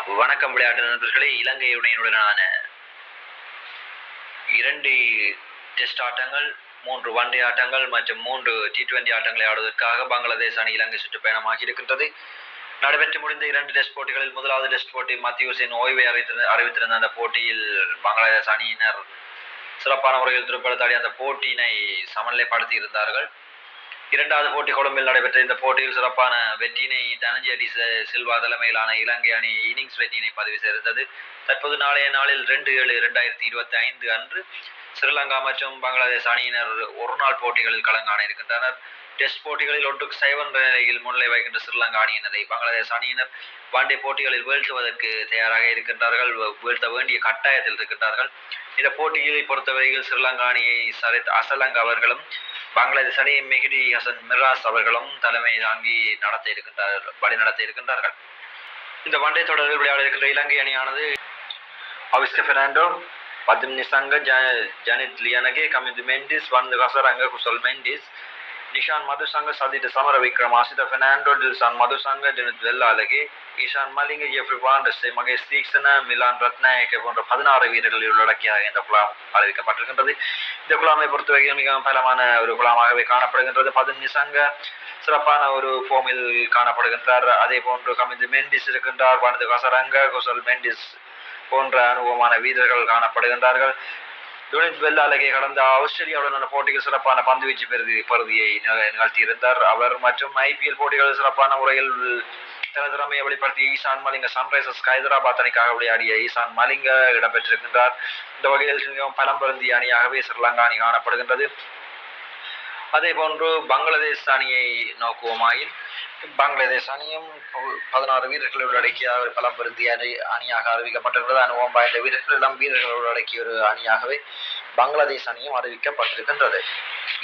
வணக்கம் விளையாட்டு நண்பர்களே. இலங்கையுடனான 2 டெஸ்ட் ஆட்டங்கள், 3 ஒன் டே ஆட்டங்கள் மற்றும் 3 T20 ஆட்டங்களை ஆடுவதற்காக பங்களாதேஷ் அணி இலங்கை சுற்றுப்பயணமாகி இருக்கின்றது. நடைபெற்று முடிந்த 2 டெஸ்ட் போட்டிகளில் முதலாவது டெஸ்ட் போட்டி மத்தியூஸின் ஓய்வை அறிவித்திருந்த அந்த போட்டியில் பங்களாதேஷ் அணியினர் சிறப்பான முறையில் துடுப்படுத்தாடி அந்த போட்டியினை சமநிலைப்படுத்தி இருந்தார்கள். இரண்டாவது போட்டி கொழும்பில் நடைபெற்ற இந்த போட்டியில் சிறப்பான வெற்றியினை தனஞ்சேடி சில்வா தலைமையிலான இலங்கை அணி இன்னிங்ஸ் வெற்றியினை பதிவு செய்திருந்தது. தற்போது நாளைய நாளில் 2/7/2025 அன்று ஸ்ரீலங்கா மற்றும் பங்களாதேஷ் அணியினர் ஒருநாள் போட்டிகளில் களங்காண இருக்கின்றனர். டெஸ்ட் போட்டிகளில் 1-0 நிலையில் முன்னிலை வைக்கின்ற ஸ்ரீலங்கா அணியினரை பங்களாதேஷ் அணியினர் ஒன் டே போட்டிகளில் வீழ்த்துவதற்கு தயாராக இருக்கின்றார்கள், வீழ்த்த வேண்டிய கட்டாயத்தில் இருக்கின்றார்கள். இந்த போட்டியை பொறுத்தவரையில் ஸ்ரீலங்கா அணியை சரித் அசலங்க அவர்களும் பங்களாதேஷ் அணி மெஹடி ஹசன் மிராஸ் அவர்களும் தலைமை தாங்கி வழிநடத்த இருக்கின்றார்கள். இந்த ஒன் டே தொடரில் விளையாட இருக்கின்ற இலங்கை அணியானது அவிஸ்க பெர்னாண்டோ, பதும் நிசங்க, ஜனித் லியனகே, கமிந்து மெண்டிஸ், வந்து கசரங்க, குசல் மெண்டிஸ், නිශාන් මදුසංග, සදිත සමරවික්‍රම, අසිත ෆෙර්නැන්ඩෝ, ඩිල්සන් මදුසංග, ඩිනිත් வெல்லாலகே, ஈஷான் மலிங்க, ஜெஃப்ரி வாண்டர்ஸே, மகேஷ் தீக்ஷண, மிலான் ரத்நாயக்க போன்ற 16 வீரர்களில் உள்ளடக்கிய இந்த குழாம் அறிவிக்கப்பட்டிருக்கின்றது. இந்த குழாமை பொறுத்தவரையில் மிகவும் பலமான ஒரு குழாமாகவே காணப்படுகின்றது. பதும் நிசங்க சிறப்பான ஒரு ஃபோமில் காணப்படுகின்றார். அதே போன்று கமிந்து மெண்டிஸ் இருக்கின்றார். வனது கசரங்க, குசல் மெண்டிஸ் போன்ற அனுபவமான வீரர்கள் காணப்படுகின்றார்கள். டொனித் வெல்லாலகே கடந்த ஆஸ்திரேலியாவுடனான போட்டியில் சிறப்பான பந்துவீச்சு பருதியை நிகழ்த்தியிருந்தார். அவர் மற்றும் IPL போட்டிகளில் சிறப்பான முறையில் தனது திறமையை வெளிப்படுத்திய ஈசான் மலிங்க, சன்ரைசர்ஸ் ஹைதராபாத் அணிக்காக விளையாடிய ஈசான் மலிங்க இடம்பெற்றிருக்கின்றார். இந்த வகையில் மிகவும் பலம் பொருந்திய அணியாகவே ஸ்ரீலங்கா அணி காணப்படுகின்றது. அதே போன்று பங்களாதேஷ் அணியை நோக்குவோமாயின் பங்களாதேஷ் அணியும் 16 வீரர்கள் உள்ளடக்கிய ஒரு பலம் பொருந்திய அணியாக அறிவிக்கப்பட்டிருக்கிறது. அனுபவம் வாய்ந்த வீரர்கள் உள்ளடக்கிய ஒரு அணியாகவே பங்களாதேஷ் அணியும் அறிவிக்கப்பட்டிருக்கின்றது.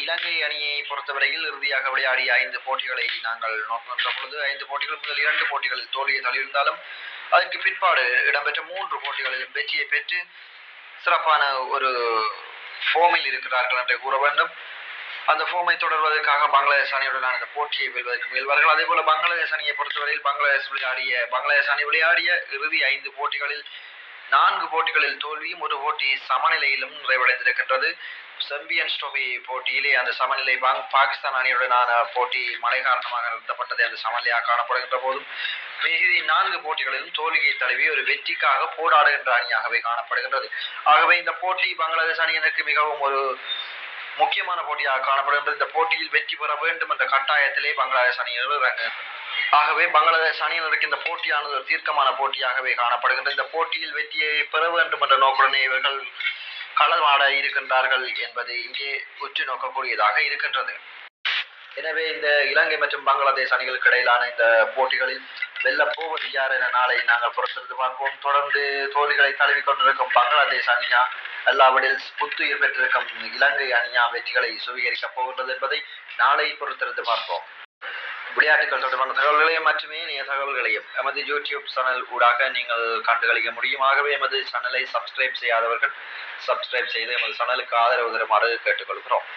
இலங்கை அணியை பொறுத்தவரையில் இறுதியாக விளையாடிய 5 போட்டிகளை நாங்கள் நோக்குகின்ற பொழுது 5 போட்டிகள் முதல் 2 போட்டிகளில் தோல்வியை தழுவியிருந்தாலும் அதற்கு பிற்பாடு இடம்பெற்ற 3 போட்டிகளிலும் வெற்றியை பெற்று சிறப்பான ஒரு ஃபோமில் இருக்கிறார்கள் என்று கூற வேண்டும். அந்த ஃபோமை தொடர்வதற்காக பங்களாதேஷ் அணியுடனான அந்த போட்டியை வெல்வதற்கு முயல்வார்கள். அதே போல பங்களாதேஷ் அணியை பொறுத்தவரையில் பங்களாதேஷ் அணி விளையாடிய இறுதி 5 போட்டிகளில் 4 போட்டிகளில் தோல்வியும் 1 போட்டி சமநிலையிலும் நிறைவடைந்திருக்கின்றது. சாம்பியன்ஸ் டிராபி போட்டியிலே அந்த சமநிலை பாகிஸ்தான் அணியுடனான போட்டி மழை காரணமாக நிறுத்தப்பட்டது. அந்த சமநிலையாக காணப்படுகின்ற போதும் மீதி 4 போட்டிகளிலும் தோல்வியை தழுவி ஒரு வெற்றிக்காக போராடுகின்ற அணியாகவே காணப்படுகின்றது. ஆகவே இந்த போட்டி பங்களாதேஷ் அணியினருக்கு மிகவும் ஒரு முக்கியமான போட்டியாக காணப்படுகின்றது. இந்த போட்டியில் வெற்றி பெற வேண்டும் என்ற கட்டாயத்திலே பங்களாதேஷ் அணியினர் ஆகவே பங்களாதேஷ் அணியினருக்கு இந்த போட்டியானது ஒரு தீர்க்கமான போட்டியாகவே காணப்படுகின்றது. இந்த போட்டியில் வெற்றியை பெற வேண்டும் என்ற நோக்குடனே இவர்கள் களமாட இருக்கின்றார்கள் என்பது இங்கே உற்று நோக்கக்கூடியதாக இருக்கின்றது. எனவே இந்த இலங்கை மற்றும் பங்களாதேஷ் அணிகளுக்கு இடையிலான இந்த போட்டிகளில் வெல்ல போவது யார் என நாளை நாங்கள் பொறுத்திருந்து பார்ப்போம். தொடர்ந்து தோல்விகளை தழுவிக் கொண்டிருக்கும் பங்களாதேஷ் அணியா அல்லாவிடில் புத்துயிர் பெற்றிருக்கும் இலங்கை அணியா வெற்றிகளை சுவீகரிக்கப் போகின்றது என்பதை நாளை பொறுத்திருந்து பார்ப்போம். விளையாட்டுகள் தொடர்பான தகவல்களையும் மட்டுமே தகவல்களையும் எமது யூடியூப் சேனல் ஊடாக நீங்கள் கண்டுகளிக்க முடியும். ஆகவே எமது சேனலை சப்ஸ்கிரைப் செய்யாதவர்கள் சப்ஸ்கிரைப் செய்து எமது சேனலுக்கு ஆதரவு தருமாறு கேட்டுக்கொள்கிறோம்.